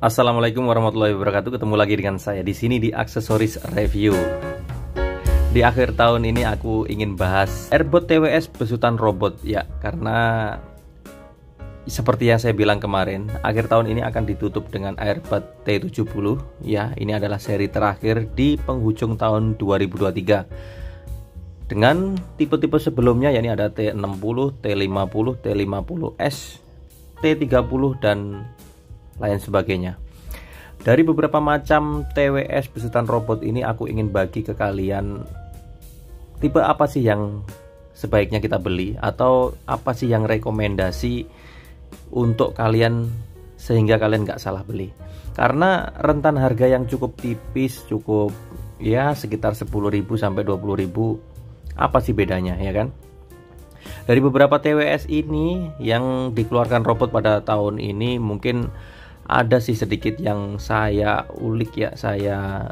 Assalamualaikum warahmatullahi wabarakatuh. Ketemu lagi dengan saya di sini di Aksesoris Review. Di akhir tahun ini aku ingin bahas Airbot TWS besutan robot ya, karena seperti yang saya bilang kemarin, akhir tahun ini akan ditutup dengan Airbot T70 ya. Ini adalah seri terakhir di penghujung tahun 2023. Dengan tipe-tipe sebelumnya, yakni ada T60, T50, T50S, T30 dan lain sebagainya. Dari beberapa macam TWS besutan robot ini, aku ingin bagi ke kalian tipe apa sih yang sebaiknya kita beli, atau apa sih yang rekomendasi untuk kalian sehingga kalian nggak salah beli. Karena rentan harga yang cukup tipis, cukup ya sekitar 10.000 sampai 20.000. Apa sih bedanya ya kan? Dari beberapa TWS ini yang dikeluarkan robot pada tahun ini, mungkin ada sih sedikit yang saya ulik ya, saya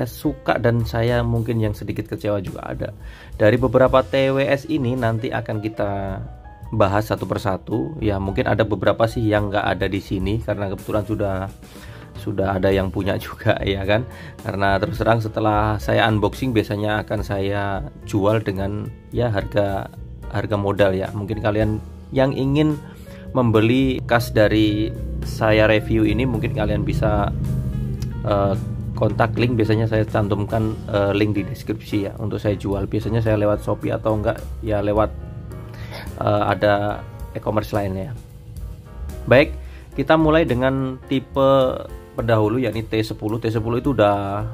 suka dan saya mungkin yang sedikit kecewa juga ada. Dari beberapa TWS ini nanti akan kita bahas satu persatu ya. Mungkin ada beberapa sih yang nggak ada di sini karena kebetulan sudah ada yang punya juga ya kan. Karena terus terang setelah saya unboxing biasanya akan saya jual dengan ya harga modal ya. Mungkin kalian yang ingin membeli kas dari saya review ini, mungkin kalian bisa kontak link, biasanya saya cantumkan link di deskripsi ya untuk saya jual. Biasanya saya lewat Shopee atau enggak ya lewat ada e-commerce lainnya. Baik, kita mulai dengan tipe pendahulu yakni T10. T10 itu udah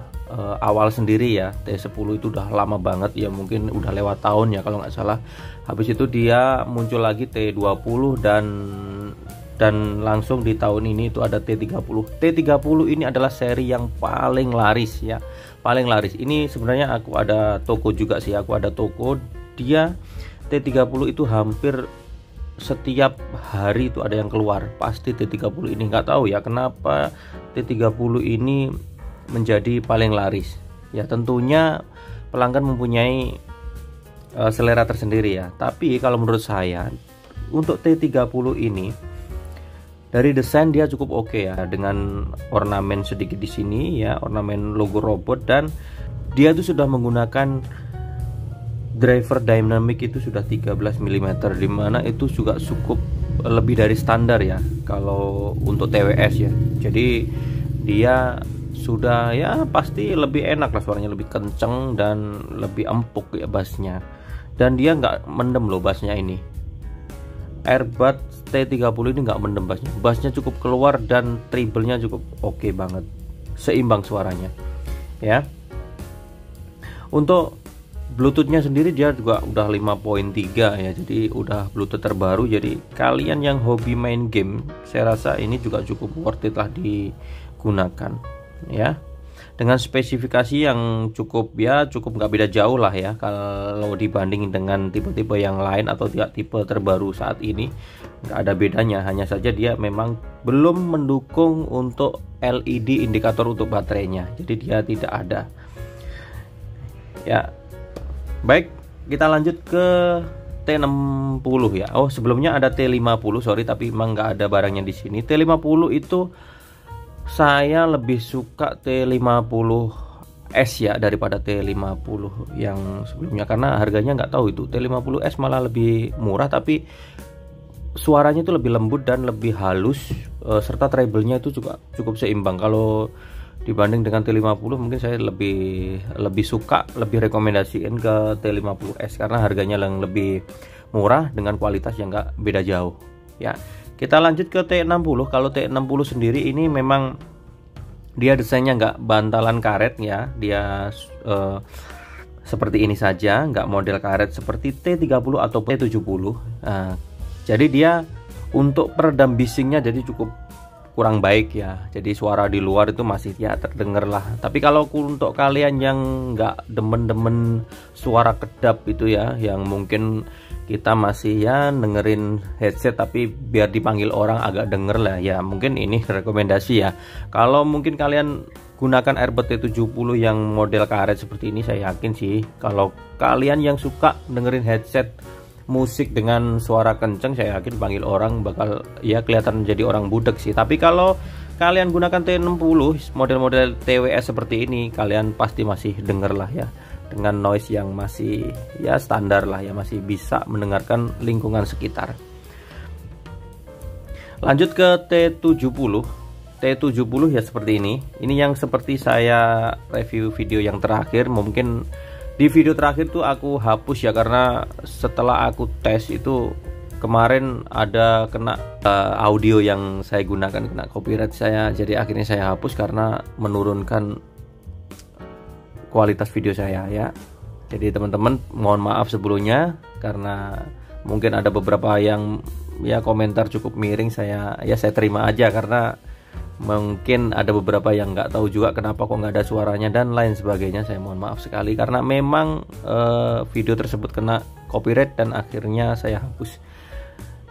awal sendiri ya. T10 itu udah lama banget ya, mungkin udah lewat tahun ya kalau nggak salah. Habis itu dia muncul lagi T20 dan langsung di tahun ini itu ada T30. T30 ini adalah seri yang paling laris ya, paling laris. Ini sebenarnya aku ada toko juga sih, aku ada toko dia. T30 itu hampir setiap hari itu ada yang keluar, pasti T30 ini. Nggak tahu ya kenapa T30 ini menjadi paling laris ya. Tentunya pelanggan mempunyai selera tersendiri ya, tapi kalau menurut saya untuk T30 ini dari desain dia cukup oke ya, dengan ornamen sedikit di sini ya, ornamen logo robot, dan dia itu sudah menggunakan driver dynamic itu sudah 13 mm, dimana itu juga cukup lebih dari standar ya kalau untuk TWS ya. Jadi dia sudah ya pasti lebih enak lah, suaranya lebih kenceng dan lebih empuk ya bassnya, dan dia nggak mendem loh bassnya ini. Airbot T30 ini nggak mendem bassnya, bassnya cukup keluar dan treble-nya cukup oke banget, seimbang suaranya ya. Untuk Bluetooth-nya sendiri dia juga udah 5.3 ya, jadi udah Bluetooth terbaru. Jadi kalian yang hobi main game, saya rasa ini juga cukup worth it lah digunakan ya, dengan spesifikasi yang cukup nggak beda jauh lah ya kalau dibandingin dengan tipe-tipe yang lain atau tipe terbaru saat ini. Nggak ada bedanya, hanya saja dia memang belum mendukung untuk LED indikator untuk baterainya, jadi dia tidak ada ya. Baik, kita lanjut ke T60 ya. Oh, sebelumnya ada T50, sorry, tapi memang nggak ada barangnya di sini. T50 itu saya lebih suka T50S ya daripada T50 yang sebelumnya, karena harganya nggak tahu itu. T50S malah lebih murah, tapi suaranya itu lebih lembut dan lebih halus, serta treble-nya itu juga cukup seimbang. Kalau dibanding dengan T50 mungkin saya lebih suka, lebih rekomendasiin ke T50S karena harganya yang lebih murah dengan kualitas yang nggak beda jauh ya. Kita lanjut ke T60. Kalau T60 sendiri ini memang dia desainnya nggak bantalan karet ya, dia seperti ini saja, nggak model karet seperti T30 atau T70. Jadi dia untuk peredam bisingnya jadi cukup kurang baik ya, jadi suara di luar itu masih ya terdengar lah. Tapi kalau untuk kalian yang nggak demen suara kedap itu ya, yang mungkin kita masih ya dengerin headset tapi biar dipanggil orang agak denger lah ya, mungkin ini rekomendasi ya. Kalau mungkin kalian gunakan Airbot T70 yang model karet seperti ini, saya yakin sih kalau kalian yang suka dengerin headset musik dengan suara kenceng, saya yakin panggil orang bakal ya kelihatan jadi orang budek sih. Tapi kalau kalian gunakan T60 model-model TWS seperti ini, kalian pasti masih denger lah ya, dengan noise yang masih ya standar lah ya, masih bisa mendengarkan lingkungan sekitar. Lanjut ke T70. T70 ya seperti ini. Ini yang seperti saya review video yang terakhir. Mungkin di video terakhir tuh aku hapus ya, karena setelah aku tes itu kemarin ada kena audio yang saya gunakan kena copyright saya. Jadi akhirnya saya hapus karena menurunkan kualitas video saya ya. Jadi teman-teman mohon maaf sebelumnya, karena mungkin ada beberapa yang ya komentar cukup miring, saya terima aja, karena mungkin ada beberapa yang nggak tahu juga kenapa kok nggak ada suaranya dan lain sebagainya. Saya mohon maaf sekali, karena memang video tersebut kena copyright dan akhirnya saya hapus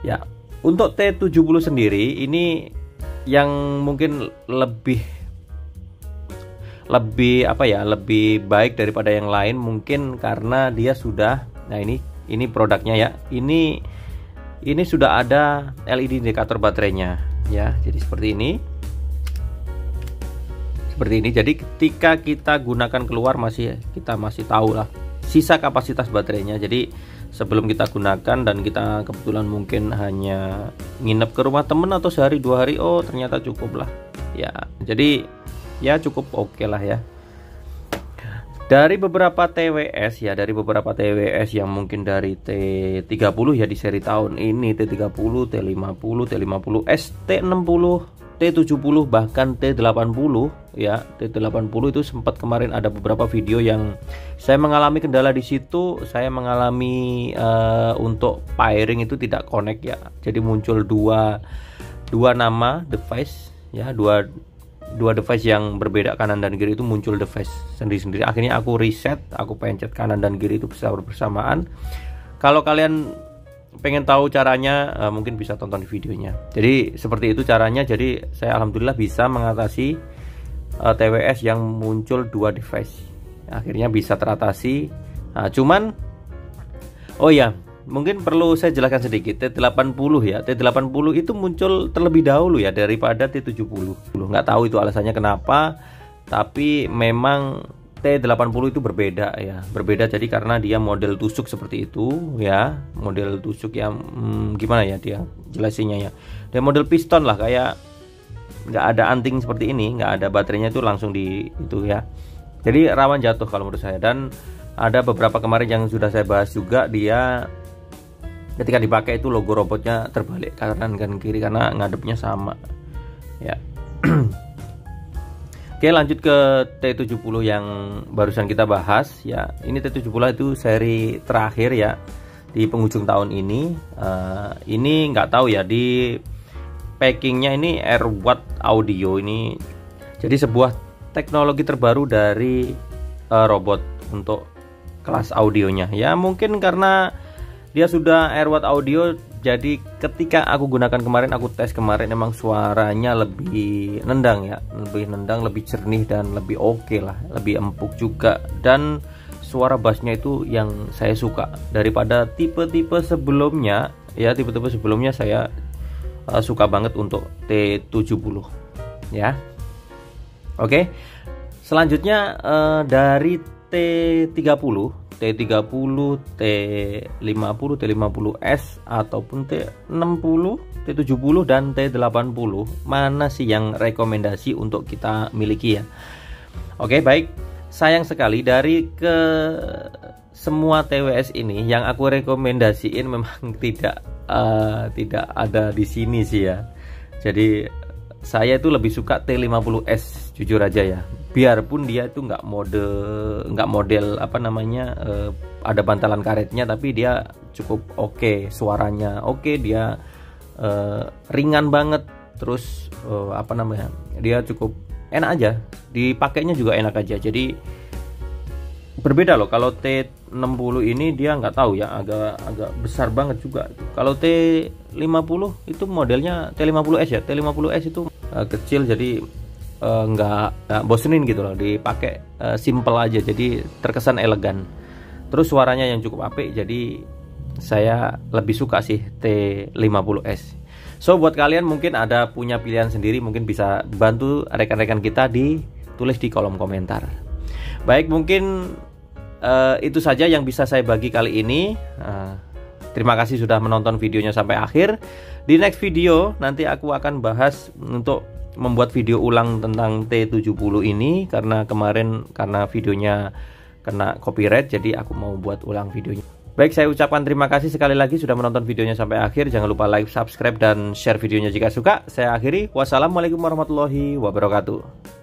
ya. Untuk T70 sendiri ini yang mungkin lebih apa ya, lebih baik daripada yang lain, mungkin karena dia sudah, nah ini produknya ya, ini sudah ada LED indikator baterainya ya. Jadi seperti ini. Jadi ketika kita gunakan keluar kita masih tahu lah sisa kapasitas baterainya. Jadi sebelum kita gunakan dan kita kebetulan mungkin hanya nginep ke rumah temen atau sehari 2 hari, oh ternyata cukup lah ya. Jadi ya cukup oke lah ya. Dari beberapa TWS yang mungkin dari T30 ya di seri tahun ini, T30, T50, T50S, T60, T70, bahkan T80 ya. T80 itu sempat kemarin ada beberapa video yang saya mengalami kendala di situ. Saya mengalami untuk pairing itu tidak connect ya. Jadi muncul dua nama device ya, dua device yang berbeda kanan dan kiri itu muncul device sendiri-sendiri. Akhirnya aku reset, aku pencet kanan dan kiri itu bisa bersamaan. Kalau kalian pengen tahu caranya, mungkin bisa tonton di videonya. Jadi seperti itu caranya. Jadi saya alhamdulillah bisa mengatasi TWS yang muncul 2 device. Akhirnya bisa teratasi. Nah, cuman oh ya, mungkin perlu saya jelaskan sedikit. T80 ya, T80 itu muncul terlebih dahulu ya daripada T70. Nggak tahu itu alasannya kenapa, tapi memang T80 itu berbeda ya, berbeda. Jadi karena dia model tusuk seperti itu ya, model tusuk yang gimana ya dia jelasinnya ya, dia model piston lah, kayak nggak ada anting seperti ini, nggak ada baterainya, itu langsung di itu ya. Jadi rawan jatuh kalau menurut saya. Dan ada beberapa kemarin yang sudah saya bahas juga, dia ketika dipakai itu logo robotnya terbalik kanan dan kiri karena ngadepnya sama ya. Oke, lanjut ke T70 yang barusan kita bahas ya. Ini T70 itu seri terakhir ya di penghujung tahun ini. Ini nggak tahu ya, di packingnya ini AirWatt Audio ini. Jadi sebuah teknologi terbaru dari robot untuk kelas audionya ya. Mungkin karena dia sudah AirWatt Audio, jadi ketika aku gunakan kemarin, aku tes kemarin, emang suaranya lebih nendang ya, lebih nendang, lebih jernih dan lebih oke lah, lebih empuk juga. Dan suara bassnya itu yang saya suka daripada tipe-tipe sebelumnya ya. Tipe-tipe sebelumnya saya suka banget untuk T70 ya. Oke, selanjutnya dari T30, T50, T50S ataupun T60, T70 dan T80, mana sih yang rekomendasi untuk kita miliki ya? Oke, baik. Sayang sekali dari ke semua TWS ini yang aku rekomendasiin memang tidak ada di sini sih ya. Jadi saya itu lebih suka T50S jujur aja ya. Biarpun dia itu nggak model apa namanya, ada bantalan karetnya, tapi dia cukup oke, suaranya oke, dia ringan banget, terus apa namanya, dia cukup enak aja, dipakainya juga enak aja. Jadi berbeda loh, kalau T60 ini dia nggak tahu ya, agak besar banget juga. Kalau T50 itu modelnya T50S ya, T50S itu kecil, jadi nggak bosenin gitu loh, dipakai simple aja, jadi terkesan elegan. Terus suaranya yang cukup apik, jadi saya lebih suka sih T50S. So buat kalian mungkin ada punya pilihan sendiri, mungkin bisa bantu rekan-rekan kita ditulis di kolom komentar. Baik, mungkin itu saja yang bisa saya bagi kali ini. Terima kasih sudah menonton videonya sampai akhir. Di next video nanti aku akan bahas untuk membuat video ulang tentang T70 ini, karena kemarin karena videonya kena copyright, jadi aku mau buat ulang videonya. Baik, saya ucapkan terima kasih sekali lagi sudah menonton videonya sampai akhir. Jangan lupa like, subscribe, dan share videonya jika suka. Saya akhiri. Wassalamualaikum warahmatullahi wabarakatuh.